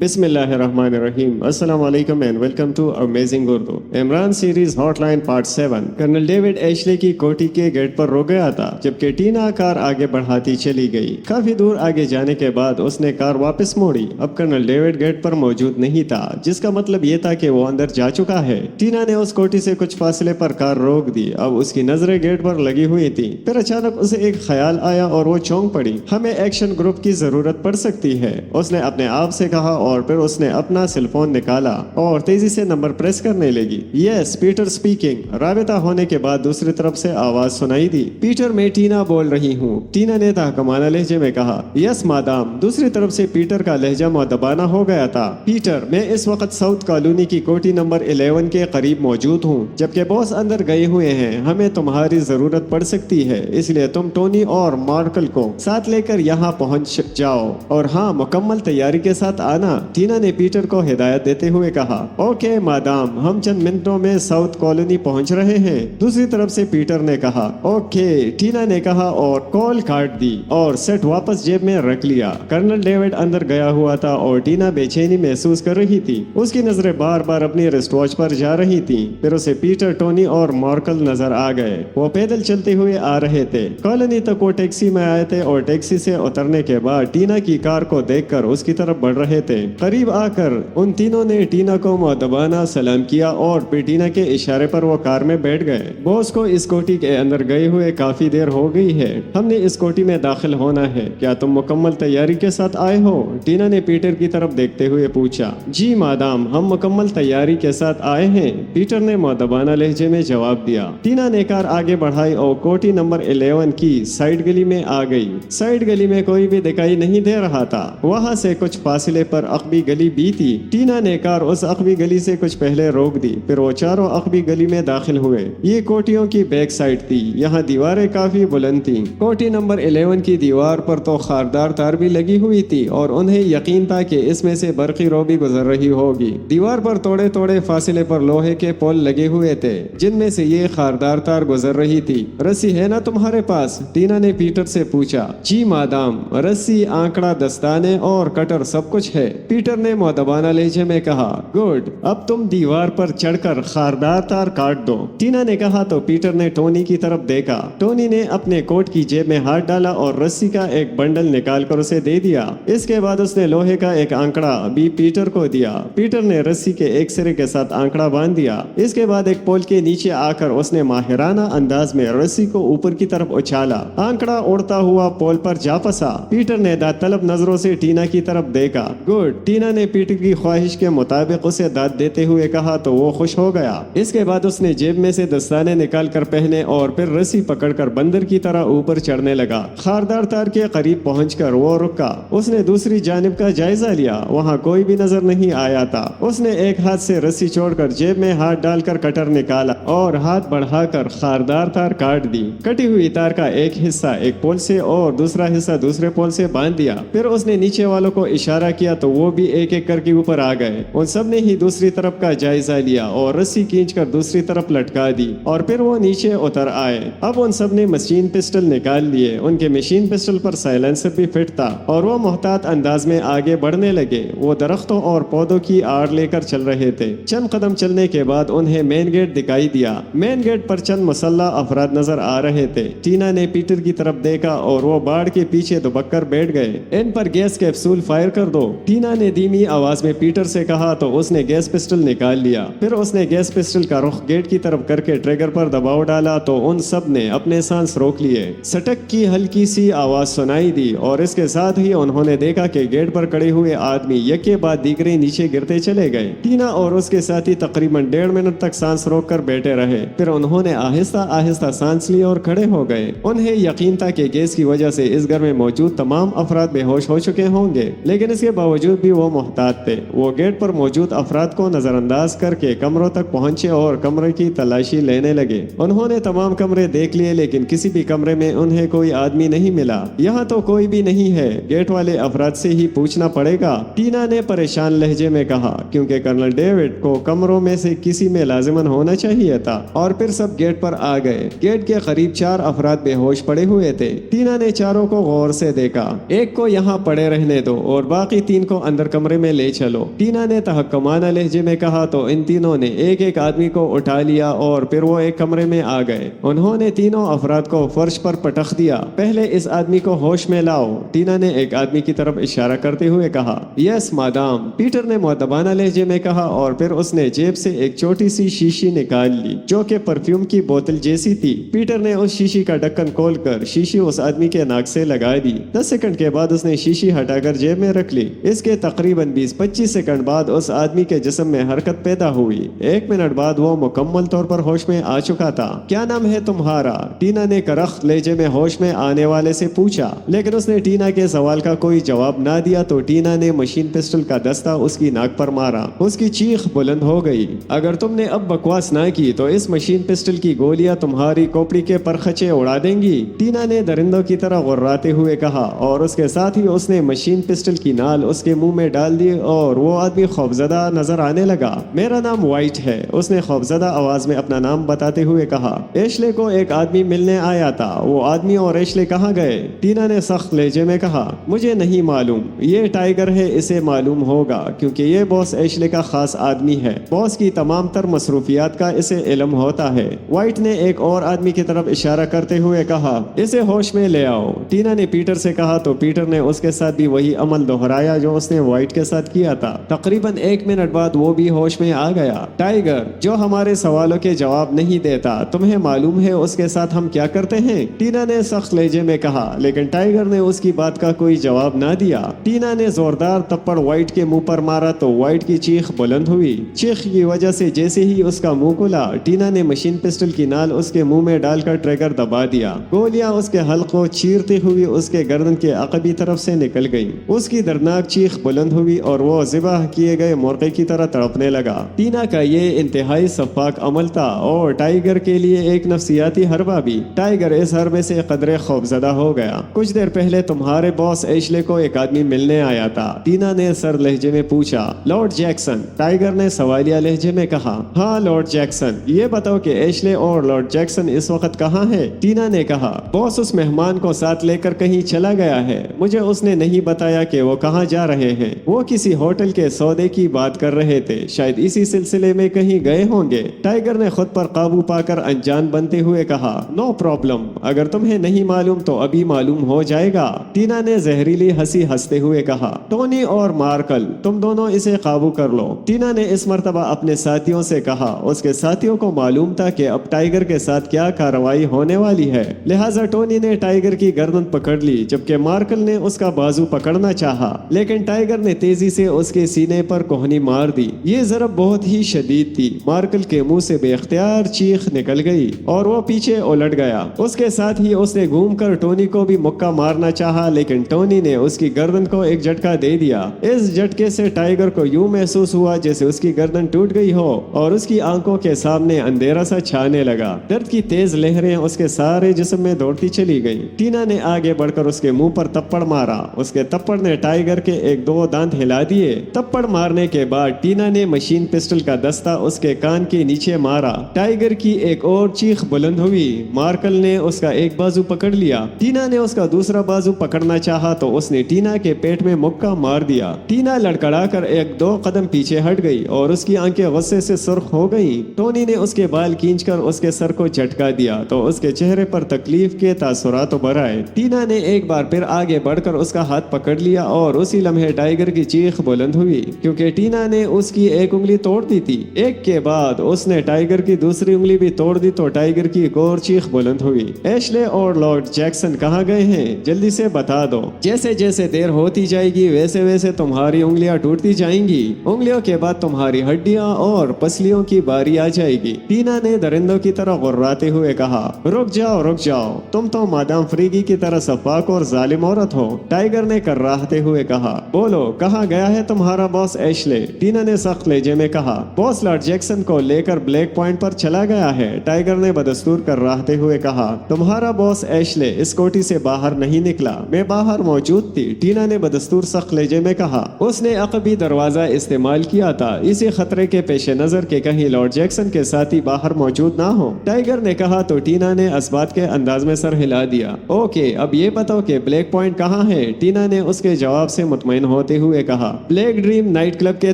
بسم اللہ الرحمن الرحیم۔ السلام علیکم and welcome to amazing Urdu. Imran series hot line part 7۔ Colonel David Ashley کی کوٹھی کے گیٹ پر رک گیا تھا جبکہ ٹینا کار آگے بڑھاتی چلی گئی۔ کافی دور آگے جانے کے بعد اس نے کار واپس موڑی۔ اب کرنل ڈیوڈ گیٹ پر موجود نہیں تھا، جس کا مطلب یہ تھا کہ وہ اندر جا چکا ہے۔ ٹینا نے اس کوٹھی سے کچھ فاصلے پر کار روک دی۔ اب اس کی نظریں گیٹ پر لگی ہوئی تھی۔ پھر اچانک اسے ایک خیال آیا اور وہ چونک پڑی۔ ہمیں ایکشن گروپ کی ضرورت پڑ سکتی ہے، اس نے اپنے آپ سے کہا، اور پھر اس نے اپنا سیل فون نکالا اور تیزی سے نمبر پریس کرنے لگی۔ یس، پیٹر سپیکنگ۔ رابطہ ہونے کے بعد دوسری طرف سے آواز سنائی دی۔ پیٹر، میں ٹینا بول رہی ہوں، ٹینا نے تحکمانہ لہجے میں کہا۔ یس مادام۔ دوسری طرف سے پیٹر کا لہجہ مؤدبانہ ہو گیا تھا۔ پیٹر، میں اس وقت ساؤتھ کالونی کی کوٹھی نمبر 11 کے قریب موجود ہوں، جبکہ باس اندر گئے ہوئے ہیں۔ ہمیں تمہاری ضرورت پڑ سکتی ہے، اس لیے تم ٹونی اور مارکل کو ساتھ لے کر یہاں پہنچ جاؤ، اور ہاں، مکمل تیاری کے ساتھ آنا۔ ٹینا نے پیٹر کو ہدایت دیتے ہوئے کہا۔ اوکے مادام، ہم چند منٹوں میں ساؤتھ کالونی پہنچ رہے ہیں۔ دوسری طرف سے پیٹر نے کہا۔ اوکے، ٹینا نے کہا اور کال کاٹ دی اور سیٹ واپس جیب میں رکھ لیا۔ کرنل ڈیوڈ اندر گیا ہوا تھا اور ٹینا بے چینی محسوس کر رہی تھی۔ اس کی نظریں بار بار اپنی ریسٹ واچ پر جا رہی تھیں۔ پھر اسے پیٹر، ٹونی اور مارکل نظر آ گئے۔ وہ پیدل چلتے ہوئے آ رہے تھے۔ کالونی تک وہ ٹیکسی میں آئے تھے اور ٹیکسی سے اترنے کے بعد ٹینا کی کار کو دیکھ کر اس کی طرف بڑھ رہے تھے۔ قریب آ کر ان تینوں نے ٹینا کو مؤدبانہ سلام کیا اور پھر ٹینا کے اشارے پر وہ کار میں بیٹھ گئے۔ باس کو اس کوٹھی کے اندر گئے ہوئے کافی دیر ہو گئی ہے، ہم نے اس کوٹھی میں داخل ہونا ہے۔ کیا تم مکمل تیاری کے ساتھ آئے ہو؟ ٹینا نے پیٹر کی طرف دیکھتے ہوئے پوچھا۔ جی مادام، ہم مکمل تیاری کے ساتھ آئے ہیں، پیٹر نے مؤدبانہ لہجے میں جواب دیا۔ ٹینا نے کار آگے بڑھائی اور کوٹھی نمبر 11 کی سائیڈ گلی میں آ گئی۔ سائیڈ گلی میں کوئی بھی دکھائی نہیں دے رہا تھا، وہاں سے کچھ فاصلے پر عقبی گلی بھی تھی۔ ٹینا نے کار اس عقبی گلی سے کچھ پہلے روک دی، پھر وہ چاروں عقبی گلی میں داخل ہوئے۔ یہ کوٹھیوں کی بیک سائڈ تھی، یہاں دیواریں کافی بلند تھیں۔ کوٹھی نمبر 11 کی دیوار پر تو خاردار تار بھی لگی ہوئی تھی اور انہیں یقین تھا کہ اس میں سے برقی رو بھی گزر رہی ہوگی۔ دیوار پر توڑے توڑے فاصلے پر لوہے کے پول لگے ہوئے تھے، جن میں سے یہ خاردار تار گزر رہی تھی۔ رسی ہے نا تمہارے پاس؟ ٹینا نے پیٹر سے پوچھا۔ جی مادام، رسی، آنکڑا، دستانے اور کٹر سب کچھ ہے، پیٹر نے مؤدبانہ لہجے میں کہا۔ گڈ، اب تم دیوار پر چڑھ کر خاردار تار کاٹ دو، ٹینا نے کہا تو پیٹر نے ٹونی کی طرف دیکھا۔ ٹونی نے اپنے کوٹ کی جیب میں ہاتھ ڈالا اور رسی کا ایک بنڈل نکال کر اسے دے دیا۔ اس کے بعد اس نے لوہے کا ایک آنکڑا بھی پیٹر کو دیا۔ پیٹر نے رسی کے ایک سرے کے ساتھ آنکڑا باندھ دیا۔ اس کے بعد ایک پول کے نیچے آ کر اس نے ماہرانہ انداز میں رسی کو اوپر کی طرف اچھالا۔ آنکڑا اڑتا ہوا پول پر جا پھنسا۔ پیٹر نے داد طلب نظروں سے ٹینا کی طرف دیکھا۔ گڈ، ٹینا نے پیٹر کی خواہش کے مطابق اسے داد دیتے ہوئے کہا تو وہ خوش ہو گیا۔ اس کے بعد اس نے جیب میں سے دستانے نکال کر پہنے اور پھر رسی پکڑ کر بندر کی طرح اوپر چڑھنے لگا۔ خاردار تار کے قریب پہنچ کر وہ رکا۔ اس نے دوسری جانب کا جائزہ لیا، وہاں کوئی بھی نظر نہیں آیا تھا۔ اس نے ایک ہاتھ سے رسی چھوڑ کر جیب میں ہاتھ ڈال کر کٹر نکالا اور ہاتھ بڑھا کر خاردار تار کاٹ دی۔ کٹی ہوئی تار کا ایک حصہ ایک پول سے اور دوسرا حصہ دوسرے پول سے باندھ دیا۔ پھر اس نے نیچے والوں کو اشارہ کیا تو وہ بھی ایک ایک کر کے اوپر آ گئے۔ ان سب نے ہی دوسری طرف کا جائزہ لیا اور رسی کھینچ کر دوسری طرف لٹکا دی اور پھر وہ نیچے اتر آئے۔ اب ان سب نے مشین پسٹل نکال لیے۔ ان کے مشین پسٹل پر سائلنسر بھی فٹ تھا اور وہ محتاط انداز میں آگے بڑھنے لگے۔ وہ درختوں اور پودوں کی آڑ لے کر چل رہے تھے۔ چند قدم چلنے کے بعد انہیں مین گیٹ دکھائی دیا۔ مین گیٹ پر چند مسلح افراد نظر آ رہے تھے۔ ٹینا نے پیٹر کی طرف دیکھا اور وہ باڑ کے پیچھے دبک کر بیٹھ گئے۔ ان پر گیس کیپسول فائر کر دو، ٹینا نے دھیمی آواز میں پیٹر سے کہا تو اس نے گیس پسٹل نکال لیا۔ پھر اس نے گیس پسٹل کا رخ گیٹ کی طرف کر کے ٹریگر پر دباؤ ڈالا تو ان سب نے اپنے سانس روک لیے۔ سٹک کی ہلکی سی آواز سنائی دی اور اس کے ساتھ ہی انہوں نے دیکھا کہ گیٹ پر کھڑے ہوئے آدمی یکے بعد دیگرے نیچے گرتے چلے گئے۔ ٹینا اور اس کے ساتھی تقریباً 1.5 منٹ تک سانس روک کر بیٹھے رہے، پھر انہوں نے آہستہ آہستہ سانس لی اور کھڑے ہو گئے۔ انہیں یقین تھا کہ گیس کی وجہ سے اس گھر میں موجود تمام افراد بے ہوش ہو چکے ہوں گے، لیکن اس کے باوجود بھی وہ محتاط تھے۔ وہ گیٹ پر موجود افراد کو نظر انداز کر کے کمروں تک پہنچے اور کمرے کی تلاشی لینے لگے۔ انہوں نے تمام کمرے دیکھ لیے لیکن کسی بھی کمرے میں انہیں کوئی آدمی نہیں ملا۔ یہاں تو کوئی بھی نہیں ہے، گیٹ والے افراد سے ہی پوچھنا پڑے گا، ٹینا نے پریشان لہجے میں کہا، کیونکہ کرنل ڈیوڈ کو کمروں میں سے کسی میں لازماً ہونا چاہیے تھا۔ اور پھر سب گیٹ پر آ گئے۔ گیٹ کے قریب 4 افراد بے ہوش پڑے ہوئے تھے۔ ٹینا نے چاروں کو غور سے دیکھا۔ ایک کو یہاں پڑے رہنے دو اور باقی 3 کو اندر کمرے میں لے چلو۔ ٹینا نے تحکمانہ لہجے میں کہا تو ان تینوں نے ایک ایک آدمی کو اٹھا لیا اور پھر وہ ایک کمرے میں آ گئے۔ انہوں نے تینوں افراد کو فرش پر پٹخ دیا۔ پہلے اس آدمی کو ہوش میں لاؤ، ٹینا نے ایک آدمی کی طرف اشارہ کرتے ہوئے کہا۔ یس مادام، پیٹر نے مؤدبانہ لہجے میں کہا اور پھر اس نے جیب سے ایک چھوٹی سی شیشی نکال لی جو کہ پرفیوم کی بوتل جیسی تھی۔ پیٹر نے اس شیشی کا ڈھکن کھول کر شیشی اس آدمی کے ناک سے لگا دی۔ 10 سیکنڈ کے بعد اس نے شیشی ہٹا کر جیب میں رکھ لی۔ اس کے تقریباً 20-25 سیکنڈ بعد اس آدمی کے جسم میں حرکت پیدا ہوئی۔ 1 منٹ بعد وہ مکمل طور پر ہوش میں آ چکا تھا۔ کیا نام ہے تمہارا؟ ٹینا نے کرخت لہجے میں ہوش میں آنے والے سے پوچھا، لیکن اس نے ٹینا کے سوال کا کوئی جواب نہ دیا تو ٹینا نے مشین پسٹل کا دستہ اس کی ناک پر مارا۔ اس کی چیخ بلند ہو گئی۔ اگر تم نے اب بکواس نہ کی تو اس مشین پسٹل کی گولیاں تمہاری کھوپڑی کے پرخچے اڑا دیں گی، ٹینا نے درندوں کی طرح غراتے ہوئے کہا، اور اس کے ساتھ ہی اس نے مشین پسٹل کی نال اس کے منہ میں ڈال دی اور وہ آدمی خوفزدہ نظر آنے لگا۔ میرا نام وائٹ ہے، اس نے خوفزدہ آواز میں اپنا نام بتاتے ہوئے کہا۔ ایشلے کو ایک آدمی ملنے آیا تھا، وہ آدمی اور ایشلے کہاں گئے؟ ٹینا نے سخت لہجے میں کہا۔ مجھے نہیں معلوم، یہ ٹائیگر ہے، اسے معلوم ہوگا کیونکہ یہ باس ایشلے کا خاص آدمی ہے۔ باس کی تمام تر مصروفیات کا اسے علم ہوتا ہے۔ وائٹ نے ایک اور آدمی کی طرف اشارہ کرتے ہوئے کہا، اسے ہوش میں لے آؤ۔ ٹینا نے پیٹر سے کہا تو پیٹر نے اس کے ساتھ بھی وہی عمل دہرایا جو اس نے وائٹ کے ساتھ کیا تھا۔ تقریباً 1 منٹ بعد وہ بھی ہوش میں آ گیا۔ ٹائیگر جو ہمارے سوالوں کے جواب نہیں دیتا، تمہیں معلوم ہے اس کے ساتھ ہم کیا کرتے ہیں؟ ٹینا نے سخت لہجے میں کہا، لیکن ٹائیگر نے اس کی بات کا کوئی جواب نہ دیا۔ ٹینا نے زوردار تپڑ وائٹ کے منہ پر مارا تو وائٹ کی چیخ بلند ہوئی۔ چیخ کی وجہ سے جیسے ہی اس کا منہ کھلا، ٹینا نے مشین پسٹل کی نال اس کے منہ میں ڈال کر ٹریگر دبا دیا۔ گولیاں اس کے حلق کو چیرتی ہوئی اس کے گردن کے عقبی طرف سے نکل گئیں۔ اس کی دردناک چیخ بلند ہوئی اور وہ ذبح کیے گئے مرغے کی طرح تڑپنے لگا۔ ٹینا کا یہ انتہائی سفاک عمل تھا اور ٹائیگر کے لیے ایک نفسیاتی حربہ بھی۔ ٹائیگر اس حربے سے قدرے خوفزدہ ہو گیا۔ کچھ دیر پہلے تمہارے باس ایشلے کو ایک آدمی ملنے آیا تھا، ٹینا نے سر لہجے میں پوچھا۔ لارڈ جیکسن، ٹائیگر نے سوالیہ لہجے میں کہا۔ ہاں لارڈ جیکسن، یہ بتاؤ کہ ایشلے اور لارڈ جیکسن اس وقت کہاں ہے؟ ٹینا نے کہا، باس اس مہمان کو ساتھ لے کر کہیں چلا گیا ہے، مجھے اس نے نہیں بتایا کہ وہ کہاں جا رہے ہیں۔ وہ کسی ہوٹل کے سودے کی بات کر رہے تھے، شاید اسی سلسلے میں کہیں گئے ہوں گے۔ ٹائیگر نے خود پر قابو پا کر انجان بنتے ہوئے کہا، نو پرابلم، اگر تمہیں نہیں معلوم تو ابھی معلوم ہو جائے گا۔ ٹینا نے زہریلی ہنسی ہنستے ہوئے کہا، ٹونی اور مارکل، تم دونوں اسے قابو کر لو۔ ٹینا نے اس مرتبہ اپنے ساتھیوں سے کہا۔ اس کے ساتھیوں کو معلوم تھا کہ اب ٹائیگر کے ساتھ کیا کارروائی ہونے والی ہے، لہٰذا ٹونی نے ٹائیگر کی گردن پکڑ لی جبکہ مارکل نے اس کا بازو پکڑنا چاہا، لیکن ٹائیگر نے تیزی سے اس کے سینے پر کوہنی مار دی۔ یہ ضرب بہت ہی شدید تھی۔ مارکل کے منہ سے بے اختیار چیخ نکل گئی اور وہ پیچھے الٹ گیا۔ اس کے ساتھ ہی اس نے گھوم کر ٹونی کو بھی مکہ مارنا چاہا، لیکن ٹونی نے اس کی گردن کو ایک جھٹکا دے دیا۔ اس جھٹکے سے ٹائیگر کو یوں محسوس ہوا جیسے اس کی گردن ٹوٹ گئی ہو اور اس کی آنکھوں کے سامنے اندھیرا سا چھانے لگا۔ درد کی تیز لہریں اس کے سارے جسم میں دوڑتی چلی گئیں۔ ٹینا نے آگے بڑھ کر اس کے منہ پر تپڑ مارا۔ اس کے تپڑ نے ٹائیگر کے 1-2 دانت ہلا دیے۔ تپڑ مارنے کے بعد ٹینا نے مشین پسٹل کا دستہ اس کے کان کے نیچے مارا۔ ٹائیگر کی ایک اور چیخ بلند ہوئی۔ مارکل نے اس کا ایک بازو پکڑ لیا۔ ٹینا نے اس کا دوسرا بازو پکڑنا چاہا تو اس نے ٹینا کے پیٹ میں مکہ مار دیا۔ ٹینا لڑکڑا کر 1-2 قدم پیچھے ہٹ گئی اور اس کی آنکھیں غصے سے سرخ ہو گئیں۔ ٹونی نے اس کے بال کھینچ کر اس کے سر کو جھٹکا دیا تو اس کے چہرے پر تکلیف کے تاثرات ابھر آئے۔ ٹینا نے ایک بار پھر آگے بڑھ کر اس کا ہاتھ پکڑ لیا اور اسی لمحے ٹائیگر کی چیخ بلند ہوئی کیونکہ ٹینا نے اس کی ایک انگلی توڑ دی تھی۔ ایک کے بعد اس نے ٹائیگر کی دوسری انگلی بھی توڑ دی تو ٹائیگر کی ایک اور چیخ بلند ہوئی۔ ایشلے اور لارڈ جیکسن کہاں گئے ہیں؟ جلدی سے بتا دو۔ جیسے جیسے دیر ہوتی جائے گی ویسے ویسے تمہاری انگلیاں ٹوٹتی جائیں گی، انگلیوں کے بعد تمہاری ہڈیاں اور پسلیوں کی باری آ جائے گی۔ ٹینا نے درندوں کی طرح غراتے ہوئے کہا، رک جاؤ رک جاؤ، تم تو مادام فریگی کی طرح سفاک اور ظالم عورت ہو۔ ٹائیگر نے کراہتے ہوئے کہا، بولو کہاں گیا ہے تمہارا باس ایشلے؟ ٹینا نے سخت لہجے میں کہا، باس لارڈ جیکسن کو لے کر بلیک پوائنٹ پر چلا گیا ہے۔ ٹائیگر نے بدستور کراہتے ہوئے کہا، تمہارا باس ایشلے اس کوٹھی سے باہر نہیں نکلا، میں باہر موجود تھی۔ ٹینا نے بدستور سخت لہجے میں کہا، اس نے عقبی دروازہ استعمال کیا تھا اسی خطرے کے پیش نظر کہ کہیں لارڈ جیکسن کے ساتھی باہر موجود نہ ہو۔ ٹائیگر نے کہا تو ٹینا نے اثبات کے انداز میں سر ہلا دیا۔ اوکے اب یہ بتاؤ کہ بلیک پوائنٹ کہاں ہے؟ ٹینا نے اس کے جواب سے مطمئن ہوتے ہوئے کہا۔ بلیک ڈریم نائٹ کلب کے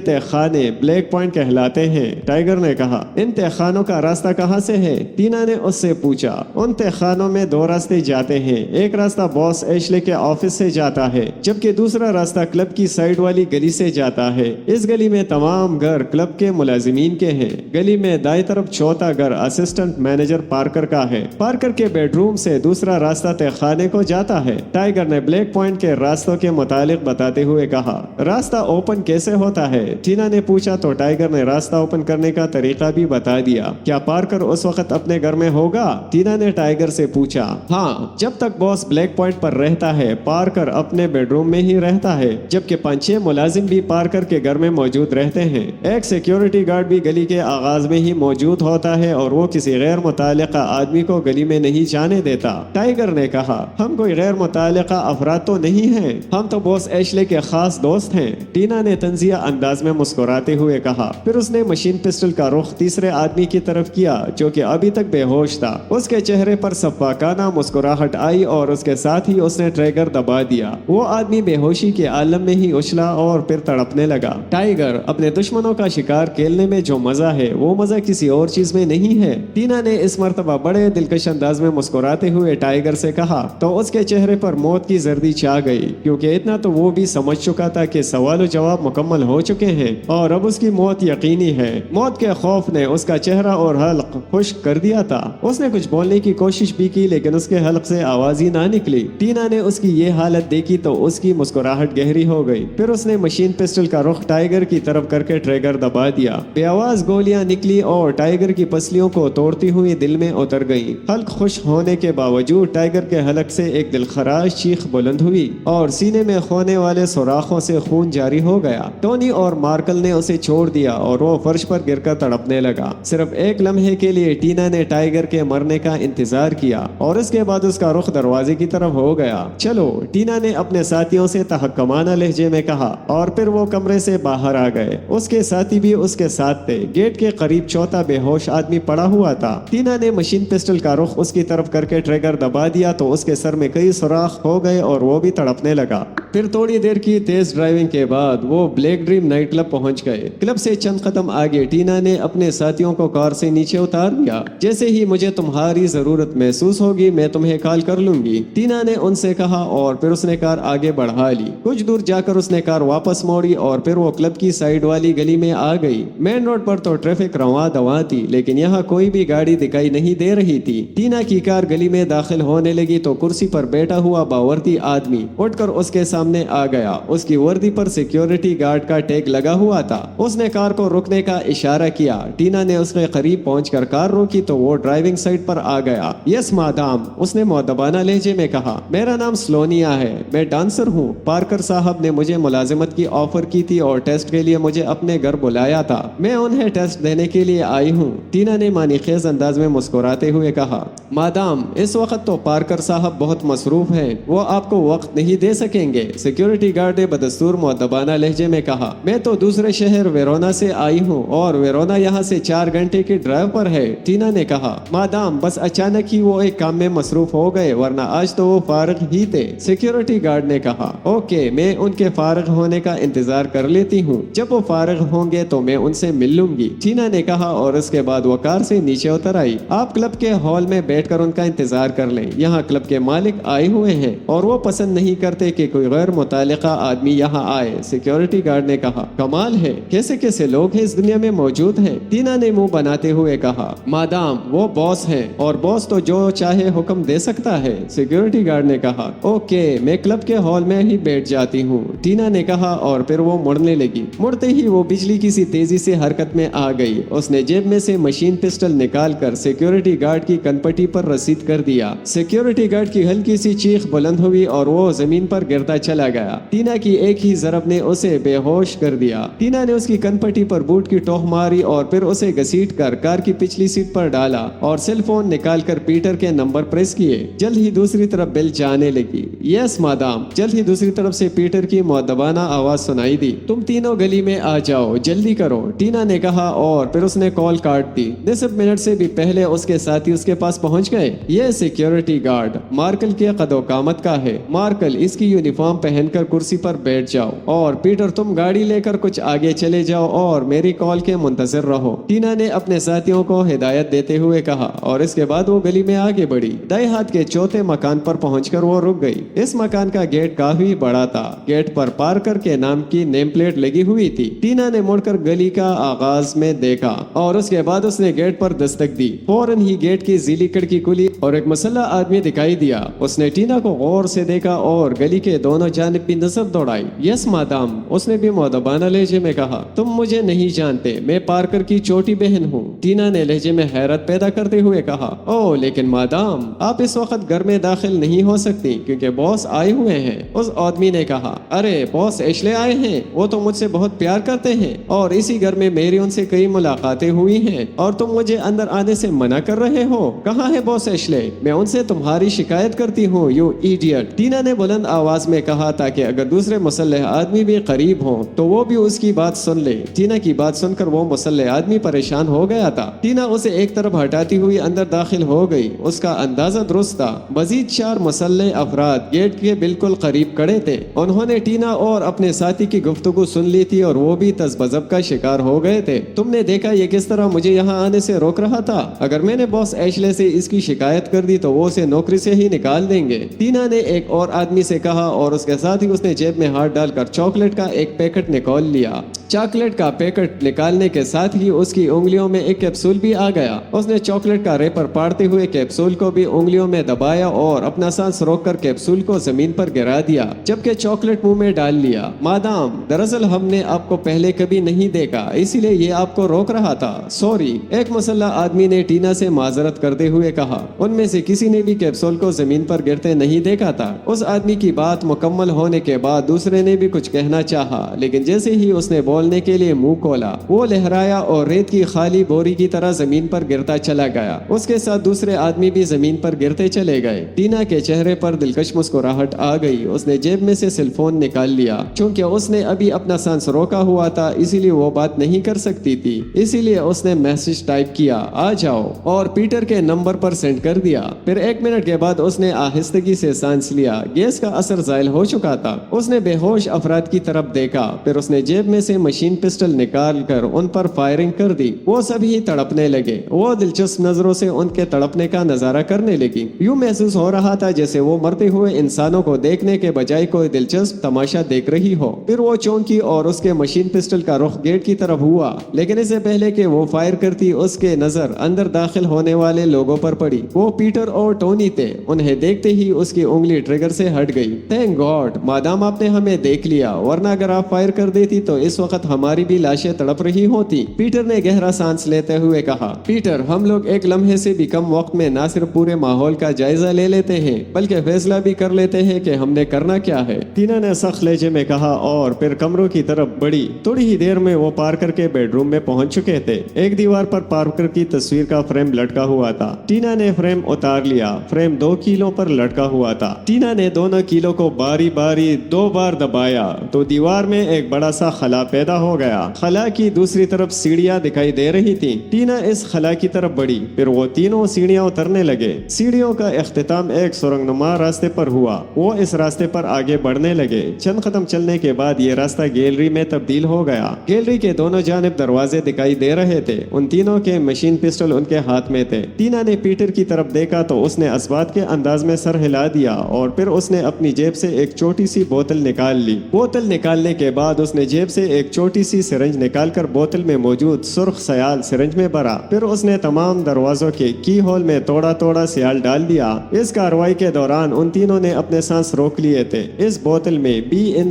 تہخانے بلیک پوائنٹ کہلاتے ہیں، ٹائیگر نے کہا۔ ان تہخانوں کا راستہ کہاں سے ہے؟ ٹینا نے اس سے پوچھا۔ ان تہخانوں میں دو راستے جاتے ہیں، ایک راستہ باس ایشلے کے آفس سے جاتا ہے، جبکہ دوسرا راستہ کلب کی سائیڈ والی گلی سے جاتا ہے۔ اس گلی میں تمام گھر کلب کے ملازمین کے ہیں۔ گلی میں دائیں طرف چوتھا گھر اسسٹنٹ مینیجر پارکر کا ہے۔ پارکر کے بیڈ روم سے دوسرا راستہ تہخانے کو جاتا ہے۔ ٹائیگر نے بلیک پوائنٹ کے راستوں کے متعلق بتاتے ہوئے کہا۔ راستہ اوپن کیسے ہوتا ہے؟ ٹینا نے پوچھا تو ٹائیگر نے راستہ اوپن کرنے کا طریقہ بھی بتا دیا۔ کیا پارکر اس وقت اپنے گھر میں ہوگا؟ ٹینا نے ٹائیگر سے پوچھا۔ ہاں، جب تک باس بلیک پوائنٹ پر رہتا ہے پارکر اپنے بیڈ روم میں ہی رہتا ہے، جبکہ 5-6 ملازم بھی پارکر کے گھر میں موجود رہتے ہیں۔ ایک سیکیورٹی گارڈ بھی گلی کے آغاز میں ہی موجود ہوتا ہے اور وہ کسی غیر متعلقہ آدمی کو گلی میں نہیں جانے دیتا۔ ٹائیگر نے کہا۔ ہم کوئی غیر متعلقہ افراد تو نہیں ہیں، ہم تو باس ایشلے کے خاص دوست ہیں، ٹینا نے طنزیہ انداز میں مسکراتے ہوئے کہا۔ پھر اس نے مشین پسٹل کا رخ تیسرے آدمی کی طرف کیا جو کہ ابھی تک بے ہوش تھا۔ اس کے چہرے پر سفاکانہ مسکراہٹ آئی اور اس کے ساتھ ہی اس نے ٹریگر دبا دیا۔ وہ آدمی بے ہوشی کے عالم میں ہی اچھلا اور پھر تڑپنے لگا۔ ٹائیگر، اپنے دشمنوں کا شکار کھیلنے میں جو مزہ ہے وہ مزہ کسی اور چیز میں نہیں ہے، ٹینا نے اس مرتبہ بڑے دلکش انداز میں مسکراتے ہوئے ٹائیگر سے کہا۔ تو اس کے چہرے پر موت کی زردی چھا گئی، کیونکہ اتنا تو وہ بھی سمجھ چکا تھا کہ سوال و جواب مکمل ہو چکے ہیں اور اب اس کی موت یقینی ہے۔ موت کے خوف نے اس کا چہرہ اور حلق خشک کر دیا تھا۔ اس نے کچھ بولنے کی کوشش بھی کی لیکن اس کے حلق سے آواز ہی نہ نکلی۔ ٹینا نے اس کی یہ حالت دیکھی تو اس کی مسکراہٹ گہری ہو گئی۔ پھر اس نے مشین پسٹل کا رخ ٹائیگر کی طرف کر کے ٹریگر دبا دیا۔ بے آواز گولیاں نکلی اور ٹائیگر کی پسلیوں کو توڑتی ہوئی دل میں اتر گئیں۔ حلق خشک ہونے کے باوجود ٹائیگر کے حلق سے ایک دلخراش چیخ بلند ہوئی اور سینے میں ہونے والے سوراخوں سے خون جاری ہو گیا۔ ٹونی اور مارکل نے اسے چھوڑ دیا اور وہ فرش پر گر کر تڑپنے لگا۔ صرف ایک لمحے کے لیے ٹینا نے ٹائیگر کے مرنے کا انتظار کیا اور اس کے بعد اس کا رخ دروازے کی طرف ہو گیا۔ چلو، ٹینا نے اپنے ساتھیوں سے تحکمانہ لہجے میں کہا اور پھر وہ کمرے سے باہر آ گئے۔ اس کے ساتھی بھی اس کے ساتھ تھے۔ گیٹ کے قریب چوتھا بے ہوش آدمی پڑا ہوا تھا۔ ٹینا نے مشین پسٹل کا رخ اس کی طرف کر کے ٹریگر دبا دیا تو اس کے سر میں کئی سوراخ ہو گئے اور وہ بھی تڑپنے لگا۔ پھر تھوڑی دیر کی تیز ڈرائیونگ کے بعد وہ بلیک ڈریم نائٹ کلب پہنچ گئے۔ کلب سے چند قدم آگے ٹینا نے اپنے ساتھیوں کو کار سے نیچے اتار دیا۔ جیسے ہی مجھے تمہاری ضرورت محسوس ہوگی میں تمہیں کال کر لوں گی، ٹینا نے ان سے کہا اور پھر اس نے کار آگے بڑھا لی۔ کچھ دور جا کر اس نے کار واپس موڑی اور پھر وہ کلب کی سائیڈ والی گلی میں آ گئی۔ مین روڈ پر تو ٹریفک رواں دواں تھی لیکن یہاں کوئی بھی گاڑی دکھائی نہیں دے رہی تھی۔ ٹینا کی کار گلی میں داخل ہونے لگی تو کرسی پر بیٹھا ہوا باوردی آدمی اٹھ کر اس کے سامنے آ گیا۔ اس کی وردی پر سیکیورٹی گارڈ کا ٹیگ لگا ہوا تھا۔ اس نے کار کو رکنے کا اشارہ کیا۔ ٹینا نے اس کے قریب پہنچ کر کار روکی تو وہ ڈرائیونگ سائٹ پر آ گیا۔ یس مادام، اس نے مؤدبانہ لہجے میں کہا، میرا نام سلونیا ہے، میں ڈانسر ہوں۔ پارکر صاحب نے مجھے ملازمت کی آفر کی تھی اور ٹیسٹ کے لیے مجھے اپنے گھر بلایا تھا، میں انہیں ٹیسٹ دینے کے لیے آئی ہوں۔ ٹینا نے معنی خیز انداز میں مسکراتے ہوئے کہا، مادام اس وقت تو پارکر صاحب بہت مصروف ہیں، وہ آپ کو وقت نہیں دے سکیں گے۔ سیکیورٹی گارڈ نے بدستور مؤدبانہ لہجے میں کہا، میں تو دوسرے شہر ویرونا سے آئی ہوں اور ویرونا یہاں سے 4 گھنٹے کی ڈرائیو پر ہے۔ ٹینا نے کہا، مادام بس اچانک ہی وہ ایک کام میں مصروف ہو گئے ورنہ آج تو وہ فارغ ہی تھے۔ سیکیورٹی گارڈ نے کہا، اوکے، میں ان کے فارغ ہونے کا انتظار کر لیتی ہوں، جب وہ فارغ ہوں گے تو میں ان سے مل لوں گی، ٹینا نے کہا اور اس کے بعد وہ کار سے نیچے اتر آئی۔ آپ کلب کے ہال میں بیٹھ کر ان کا انتظار کر لیں، یہاں کلب کے مالک آئے ہوئے ہیں اور وہ پسند نہیں کرتے کہ کوئی غیر متعلقہ آدمی یہاں آئے۔ سیکیورٹی گارڈ نے کہا، کمال ہے، کیسے کیسے لوگ ہیں اس دنیا میں موجود ہیں۔ ٹینا نے منہ بناتے ہوئے کہا، مادام وہ باس ہیں اور باس تو جو چاہے حکم دے سکتا ہے۔ سیکیورٹی گارڈ نے کہا، اوکے، میں کلب کے ہال میں ہی بیٹھ جاتی ہوں، ٹینا نے کہا اور پھر وہ مڑنے لگی۔ مڑتے ہی وہ بجلی کی سی تیزی سے حرکت میں آ گئی۔ اس نے جیب میں سے مشین پسٹل نکال کر سیکیورٹی گارڈ کی کنپٹی پر رسید کر دیا۔ سیکیورٹی گارڈ کی ہلکی سی چیخ بلند ہوئی اور وہ زمین پر گرتا چلا گیا۔ ٹینا کی ایک ہی ضرب نے اسے بے ہوش کر دیا۔ ٹینا نے اس کی کنپٹی پر بوٹ کی ٹوہ ماری اور پھر اسے گھسیٹ کر کار کی پچھلی سیٹ پر ڈالا اور سیل فون نکال کر پیٹر کے نمبر پریس کیے۔ جلد ہی دوسری طرف بیل جانے لگی۔ یس مادام، جلد ہی دوسری طرف سے پیٹر کی مؤدبانہ آواز سنائی دی، تم تینوں گلی میں آ جاؤ، جلدی کرو، ٹینا نے کہا اور پھر اس نے کال کاٹ دی۔ 10 منٹ سے بھی پہلے اس کے ساتھی اس کے پاس پہنچ گئے۔ یہ سیکیورٹی گارڈ مارکل کے قد و قامت کا ہے۔ مارکل اس کی یونیفارم پہن کر کرسی پر پر بیٹھ جاؤ اور پیٹر تم گاڑی لے کر کچھ آگے چلے جاؤ اور میری کال کے منتظر رہو۔ ٹینا نے اپنے ساتھیوں کو ہدایت دیتے ہوئے کہا اور اس کے بعد وہ گلی میں آگے بڑھی۔ دائیں ہاتھ کے چوتھے مکان پر پہنچ کر وہ رک گئی۔ اس مکان کا گیٹ کافی بڑا تھا۔ گیٹ پر پارکر کے نام کی نیم پلیٹ لگی ہوئی تھی۔ ٹینا نے مڑ کر گلی کا آغاز میں دیکھا اور اس کے بعد اس نے گیٹ پر دستک دی۔ فوراً ہی گیٹ کی زیلی کھڑکی کھلی اور ایک مسلح آدمی دکھائی دیا۔ اس نے ٹینا کو غور سے دیکھا اور گلی کے دونوں جانب بھی نظر دوڑائی۔ یس مادام، اس نے بھی مؤدبانہ لہجے میں کہا، تم مجھے نہیں جانتے، میں پارکر کی چھوٹی بہن ہوں۔ ٹینا نے لہجے میں حیرت پیدا کرتے ہوئے کہا، او لیکن مادام، آپ اس وقت گھر میں داخل نہیں ہو سکتی کیونکہ باس آئے ہوئے ہیں۔ اس آدمی نے کہا، ارے باس ایشلے آئے ہیں، وہ تو مجھ سے بہت پیار کرتے ہیں اور اسی گھر میں میری ان سے کئی ملاقاتیں ہوئی ہیں اور تم مجھے اندر آنے سے منع کر رہے ہو۔ کہاں ہے باس ایشلے؟ میں ان سے تمہاری شکایت کرتی ہوں، یو ایڈیٹ، ٹینا نے بلند آواز میں کہا تاکہ اگر دوسرے مسلح آدمی بھی قریب ہوں تو وہ بھی اس کی بات سن لے۔ ٹینا کی بات سن کر وہ مسلح آدمی پریشان ہو گیا تھا۔ ٹینا اسے ایک طرف ہٹاتی ہوئی اندر داخل ہو گئی۔ اس کا اندازہ درست تھا۔ مزید 4 مسلح افراد گیٹ کے بالکل قریب کھڑے تھے۔ انہوں نے ٹینا اور اپنے ساتھی کی گفتگو سن لی تھی اور وہ بھی تذبذب کا شکار ہو گئے تھے۔ تم نے دیکھا یہ کس طرح مجھے یہاں آنے سے روک رہا تھا؟ اگر میں نے باس ایشلے سے اس کی شکایت کر دی تو وہ اسے نوکری سے ہی نکال دیں گے، ٹینا نے ایک اور آدمی سے کہا اور اس کے ساتھ ہی اس نے جیب میں ہاتھ ڈال کر چاکلیٹ کا ایک پیکٹ نکال لیا۔ چاکلیٹ کا پیکٹ نکالنے کے ساتھ ہی اس کی انگلیوں میں ایک کیپسول بھی آ گیا۔ اس نے چاکلیٹ کا ریپر پاڑتے ہوئے کیپسول کو بھی انگلیوں میں دبایا اور اپنا سانس روک کر کیپسول کو زمین پر گرا دیا جبکہ چاکلیٹ منہ میں ڈال لیا۔ مادام، دراصل ہم نے آپ کو پہلے کبھی نہیں دیکھا، اسی لیے یہ آپ کو روک رہا تھا، سوری۔ ایک مسلح آدمی نے ٹینا سے معذرت کرتے ہوئے کہا۔ ان میں سے کسی نے بھی کیپسول کو زمین پر گرتے نہیں دیکھا تھا۔ اس آدمی کی بات مکمل ہونے کے بعد دوسرے نے بھی کچھ کہنا چاہا لیکن جیسے ہی اس نے بولنے کے لیے منہ کھولا وہ لہرایا اور ریت کی خالی بوری کی طرح زمین پر گرتا چلا گیا۔ اس کے ساتھ دوسرے آدمی بھی زمین پر گرتے چلے گئے۔ ٹینا کے چہرے پر دلکش مسکراہٹ آ گئی۔ اس نے جیب میں سے سیل فون نکال لیا۔ چونکہ اس نے ابھی اپنا سانس روکا ہوا تھا اسی لیے وہ بات نہیں کر سکتی تھی، اسی لیے اس نے میسج ٹائپ کیا، آ جاؤ، اور پیٹر کے نمبر پر سینڈ کر دیا۔ پھر 1 منٹ کے بعد اس نے آہستگی سے سانس لیا۔ گیس کا اثر زائل ہو چکا تھا۔ اس نے بے ہوش افراد کی طرف دیکھا، پھر اس نے جیب میں سے مشین پسٹل نکال کر ان پر فائرنگ کر دی۔ وہ سبھی تڑپنے لگے۔ وہ دلچسپ نظروں سے ان کے تڑپنے کا نظارہ کرنے لگی۔ یوں محسوس ہو رہا تھا جیسے وہ مرتے ہوئے انسانوں کو دیکھنے کے بجائے کوئی دلچسپ تماشا دیکھ رہی ہو۔ پھر وہ چونکی اور اس کے مشین پسٹل کا رخ گیٹ کی طرف ہوا لیکن اس سے پہلے کہ وہ فائر کرتی اس کے نظر اندر داخل ہونے والے لوگوں پر پڑی۔ وہ پیٹر اور ٹونی تھے۔ انہیں دیکھتے ہی اس کی انگلی ٹریگر سے ہٹ گئی۔ تھینک گاڈ، مادام آپ نے ہمیں دیکھ لیا، ورنہ اگر آپ فائر کر دیتی تو اس وقت ہماری بھی لاشیں تڑپ رہی ہوتی۔ پیٹر نے گہرا سانس لیتے ہوئے کہا، پیٹر، ہم لوگ ایک لمحے سے بھی کم وقت میں نہ صرف پورے ماحول کا جائزہ لے لیتے ہیں بلکہ فیصلہ بھی کر لیتے ہیں کہ ہم نے کرنا کیا ہے۔ ٹینا نے سخت لہجے میں کہا اور پھر کمروں کی طرف بڑھی۔ تھوڑی ہی دیر میں وہ پارکر کے بیڈ روم میں پہنچ چکے تھے۔ ایک دیوار پر پارکر کی تصویر کا فریم لٹکا ہوا تھا۔ ٹینا نے فریم اتار لیا۔ فریم 2 کیلوں پر لٹکا ہوا تھا۔ ٹینا نے دونوں کیلوں کو باری باری 2 بار دبایا تو دیوار میں ایک بڑا سا خلا پیدا ہو گیا۔ خلا کی دوسری طرف سیڑھیاں دکھائی دے رہی تھی۔ ٹینا اس خلا کی طرف بڑھی، پھر وہ تینوں سیڑھیاں اترنے لگے۔ سیڑھیوں کا اختتام ایک سرنگ نما راستے پر ہوا۔ وہ اس راستے پر آگے بڑھنے لگے۔ چند قدم چلنے کے بعد یہ راستہ گیلری میں تبدیل ہو گیا۔ گیلری کے دونوں جانب دروازے دکھائی دے رہے تھے۔ ان تینوں کے مشین پسٹل ان کے ہاتھ میں تھے۔ ٹینا نے پیٹر کی طرف دیکھا تو اس نے اسبات کے انداز میں سر ہلا دیا اور پھر اس نے اپنی جیب سے ایک چھوٹی سی بوتل نکال لی۔ بوتل نکالنے کے بعد اس نے جیب سے ایک چھوٹی سی سرنج نکال کر بوتل میں موجود سرخ سیال سرنج میں بھرا۔ پھر اس نے تمام دروازوں کے کی ہول میں تھوڑا تھوڑا سیال ڈال دیا۔ اس کارروائی کے دوران ان تینوں نے اپنے سانس روک لیے تھے۔ اس بوتل میں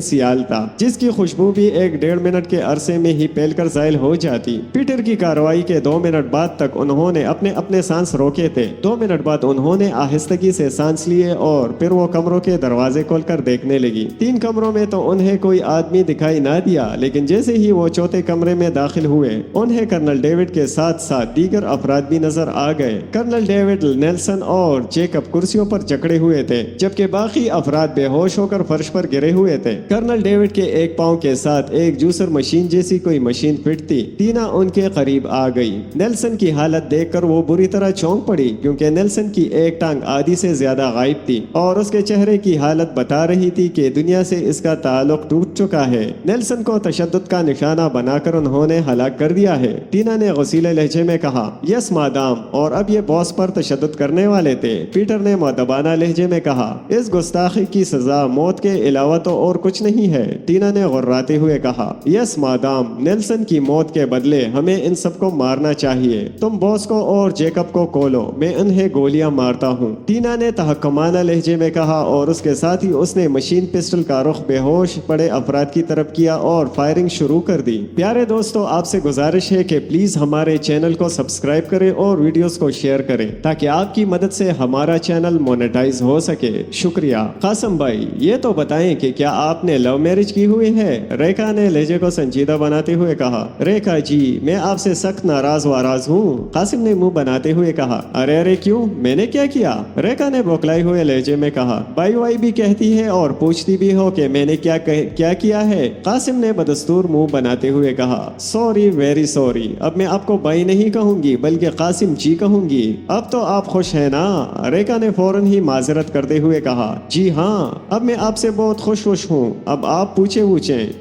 سیال تھا جس کی خوشبو بھی 1.5 منٹ کے عرصے میں ہی پھیل کر زائل ہو جاتی۔ پیٹر کی کارروائی کے 2 منٹ بعد تک انہوں نے اپنے سانس روکے تھے۔ 2 منٹ بعد انہوں نے آہستگی سے سانس لیے اور پھر وہ کمروں کے دروازے کھول کر دیکھنے لگی۔ 3 کمروں میں تو انہیں کوئی آدمی دکھائی نہ دیا لیکن جیسے ہی وہ چوتھے کمرے میں داخل ہوئے انہیں کرنل ڈیوڈ کے ساتھ ساتھ دیگر افراد بھی نظر آ گئے۔ کرنل ڈیوڈ، نیلسن اور جیکب کرسیوں پر جکڑے ہوئے تھے جبکہ باقی افراد بے ہوش ہو کر فرش پر گرے ہوئے تھے۔ کرنل ڈیوڈ کے ایک پاؤں کے ساتھ ایک جوسر مشین جیسی کوئی مشین فٹ تھی۔ ٹینا ان کے قریب آ گئی۔ نیلسن کی حالت دیکھ کر وہ بری طرح چونک پڑی کیونکہ نیلسن کی ایک ٹانگ آدھی سے زیادہ غائب تھی اور اس کے چہرے کی حالت بتا رہی تھی کہ دنیا سے اس کا تعلق ٹوٹ چکا ہے۔ نیلسن کو تشدد کا نشانہ بنا کر انہوں نے ہلاک کر دیا ہے۔ ٹینا نے غصیلے لہجے میں کہا، یس مادام، اور اب یہ باس پر تشدد کرنے والے تھے۔ پیٹر نے مؤدبانہ لہجے میں کہا، اس گستاخی کی سزا موت کے علاوہ تو اور کچھ نہیں ہے۔ ٹینا نے غراتے ہوئے کہا، یس مادام، نیلسن کی موت کے بدلے ہمیں ان سب کو مارنا چاہیے۔ تم باس کو اور جیکب کو کھولو، میں انہیں گولیاں مارتا ہوں۔ ٹینا نے تحکمانہ لہجے میں کہا اور اس کے ساتھ ہی اس نے مشین پسٹل کا رخ بے ہوش پڑے افراد کی طرف کیا اور فائرنگ شروع کر دی۔ پیارے دوستو، آپ سے گزارش ہے کہ پلیز ہمارے چینل کو سبسکرائب کریں اور ویڈیوز کو شیئر کریں تاکہ آپ کی مدد سے ہمارا چینل مونیٹائز ہو سکے۔ شکریہ۔ قاسم بھائی، یہ تو بتائیں کہ کیا آپ نے لو میرج کی ہوئی ہے؟ ریکھا نے لہجے کو سنجیدہ بناتے ہوئے کہا، ریکھا جی، میں آپ سے سخت ناراض واراض ہوں۔ قاسم نے منہ بناتے ہوئے کہا، ارے ارے کیوں، میں نے کیا کیا؟ ریکھا نے بوکلائے ہوئے لہجے میں کہا، بائی وائی بھی کہتی ہے اور پوچھتی بھی ہو کہ میں نے کیا کیا ہے؟ قاسم نے بدستور منہ بناتے ہوئے کہا، سوری، ویری سوری، اب میں آپ کو بائی نہیں کہوں گی بلکہ قاسم جی کہوں گی۔ اب تو آپ خوش ہیں نا؟ ریکھا نے فوراً ہی معذرت کرتے ہوئے کہا، جی ہاں، اب میں آپ سے بہت خوش ہوں، اب آپ پوچھیں۔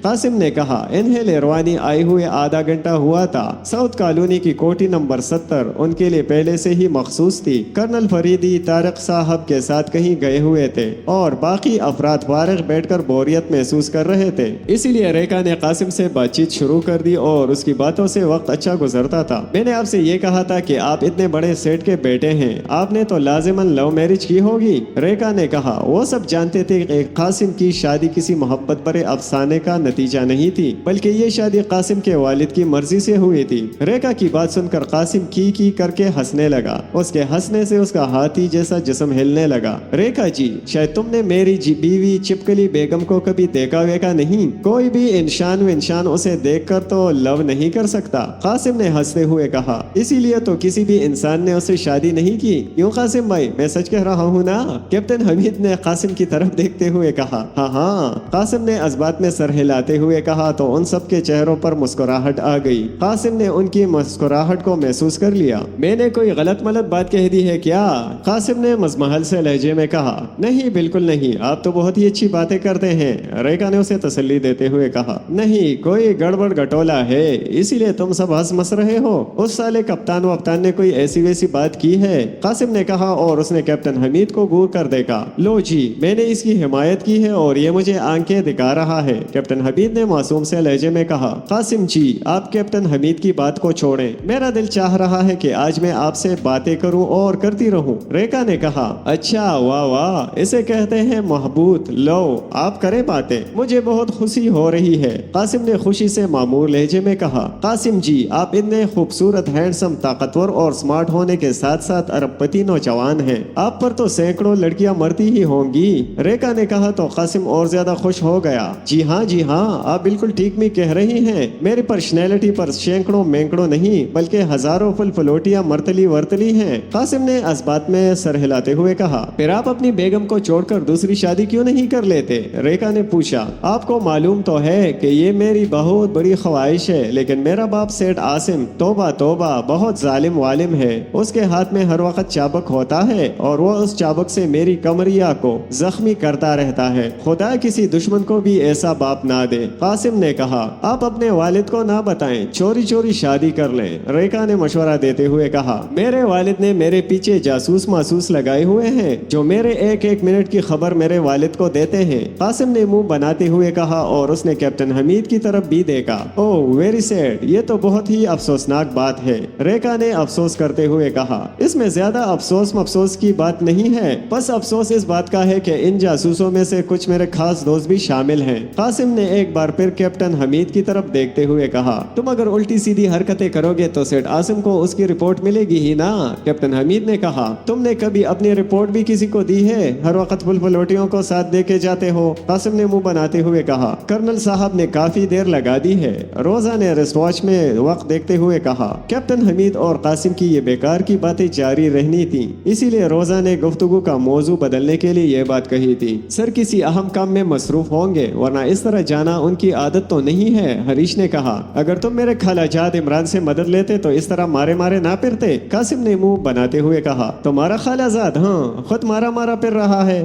قاسم نے کہا، انہیں لیروانی آئے ہوئے آدھا گھنٹہ ہوا تھا۔ ساؤتھ کالونی کی کوٹھی نمبر 70 ان کے لیے پہلے سے ہی مخصوص تھی۔ کرنل فریدی طارق صاحب کے ساتھ کہیں گئے ہوئے تھے اور باقی افراد فارغ بیٹھ کر بوریت محسوس کر رہے تھے، اسی لیے ریکھا نے قاسم سے بات چیت شروع کر دی اور اس کی باتوں سے وقت اچھا گزرتا تھا۔ میں نے آپ سے یہ کہا تھا کہ آپ اتنے بڑے سیٹ کے بیٹے ہیں، آپ نے تو لازماً لو میرج کی ہوگی۔ ریکھا نے کہا، وہ سب جانتے تھے کہ قاسم کی شادی کسی محبت بھرے افسانے کا نتیجہ نہیں تھی، بلکہ یہ شادی قاسم کے والد کی مرضی سے ہوئی تھی۔ ریکھا کی بات سن کر قاسم کی کر کے ہنسنے لگا۔ اس کے ہنسنے سے اس کا ہاتھی جیسا جسم ہلنے لگا۔ ریکھا جی، شاید تم نے میری بیوی چپکلی بیگم کو کبھی دیکھا ویکا نہیں؟ کوئی بھی انسان اسے دیکھ کر تو لو نہیں کر سکتا۔ قاسم نے ہنستے ہوئے کہا، اسی لیے تو کسی بھی انسان نے اسے شادی نہیں کی، کیوں قاسم بھائی؟ میں سچ کہہ رہا ہوں نا؟ کیپٹن حمید نے قاسم کی طرف دیکھتے ہوئے کہا، ہاں ہاں۔ قاسم نے اس بات میں سر ہلاتے ہوئے کہا تو ان سب کے چہروں پر مسکراہٹ آ گئی۔ قاسم نے ان کی مسکراہٹ کو محسوس کر لیا۔ میں نے کوئی غلط ملت بات کہہ دی ہے کیا؟ قاسم نے مزمحل سے لہجے میں کہا، نہیں بالکل نہیں، آپ تو بہت ہی اچھی باتیں کرتے ہیں۔ ریکھا نے اسے تسلی دیتے ہوئے کہا، نہیں، کوئی گڑبڑ گٹولا ہے، اسی لیے تم سب ہنس مس رہے ہو۔ اس سالے کپتان وپتان نے کوئی ایسی ویسی بات کی ہے؟ قاسم نے کہا اور اس نے کیپٹن حمید کو گور کر دیکھا۔ لو جی، میں نے اس کی حمایت کی ہے اور یہ مجھے آنکھیں دکھا رہا ہے۔ کیپٹن حمید نے معصوم سے لہجے میں کہا، قاسم جی، آپ کیپٹن حمید کی بات کو چھوڑیں، میرا دل چاہ رہا ہے کہ آج میں آپ سے باتیں کروں اور کرتی رہوں۔ ریکھا نے کہا، اچھا، واہ واہ، اسے کہتے ہیں محبوت، لو آپ کریں باتیں، مجھے بہت خوشی ہو رہی ہے۔ قاسم نے خوشی سے معمور لہجے میں کہا، قاسم جی، آپ اتنے خوبصورت، ہینڈسم، طاقتور اور سمارٹ ہونے کے ساتھ ساتھ ارب پتی نوجوان ہیں، آپ پر تو سینکڑوں لڑکیاں مرتی ہی ہوں گی۔ ریکھا نے کہا تو قاسم اور زیادہ خوش ہو گیا۔ جی ہاں، آپ بالکل ٹھیک میں کہہ رہی ہیں، میری پرسنالٹی پر سینکڑوں مینکڑوں نہیں بلکہ ہزاروں فلوٹیاں مرتلی ورتلی ہیں۔ قاسم نے اس بات میں سر ہلاتے ہوئے کہا، پھر آپ اپنی بیگم کو چھوڑ کر دوسری شادی کیوں نہیں کر لیتے؟ ریکھا نے پوچھا، آپ کو معلوم تو ہے کہ یہ میری بہت بڑی خواہش ہے، لیکن میرا باپ سیٹ عاصم توبہ توبہ بہت ظالم والم ہے، اس کے ہاتھ میں ہر وقت چابک ہوتا ہے اور وہ اس چابک سے میری کمریا کو زخمی کرتا رہتا ہے، خدا کسی دشمن کو بھی ایسا باپ نہ دے۔ قاسم نے کہا، آپ اپنے والد کو نہ بتائیں، چوری چوری شادی کر لیں۔ ریکھا نے مشورہ دیتے ہوئے کہا، میرے والد نے میرے پیچھے جاسوس محسوس لگائے ہوئے ہیں جو میرے ایک ایک منٹ کی خبر میرے والد کو دیتے ہیں۔ قاسم نے منہ بناتے ہوئے کہا اور اس نے کیپٹن حمید کی طرف بھی دیکھا۔ او ویری سیڈ، یہ تو بہت ہی افسوسناک بات ہے۔ ریکھا نے افسوس کرتے ہوئے کہا، اس میں زیادہ افسوس کی بات نہیں ہے، بس افسوس اس بات کا ہے کہ ان جاسوسوں میں سے کچھ میرے خاص دوست بھی شامل ہیں۔ قاسم نے ایک بار پھر کیپٹن حمید کی طرف دیکھتے ہوئے کہا، تم اگر الٹی سیدھی حرکتیں کرو گے تو سیٹ عاصم کو اس کی رپورٹ ملے گی ہی نا۔ کیپٹن حمید نے کہا، تم نے کبھی اپنی رپورٹ بھی کسی کو دی ہے؟ ہر وقت فلوٹیوں کو ساتھ دے کے جاتے ہو۔ قاسم نے منہ بناتے ہوئے کہا، کرنل صاحب نے کافی دیر لگا دی ہے۔ روزہ نے ریسٹ واچ میں وقت دیکھتے ہوئے کہا۔ کیپٹن حمید اور قاسم کی یہ بیکار کی باتیں جاری رہنی تھی، اسی لیے روزہ نے گفتگو کا موضوع بدلنے کے لیے یہ بات کہی تھی، سر کسی اہم کام میں مصروف ہوں گے ورنہ اس طرح جانا ان کی عادت تو نہیں ہے۔ ہریش نے کہا، اگر تم میرے خالہ جاد عمران سے مدد لیتے تو اس طرح مارے نہ پھرتے۔ قاسم نے منہ بناتے ہوئے کہا، تمہارا خالہ زاد؟ ہاں، خود مارا پھر رہا ہے۔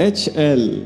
HL,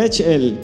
HL,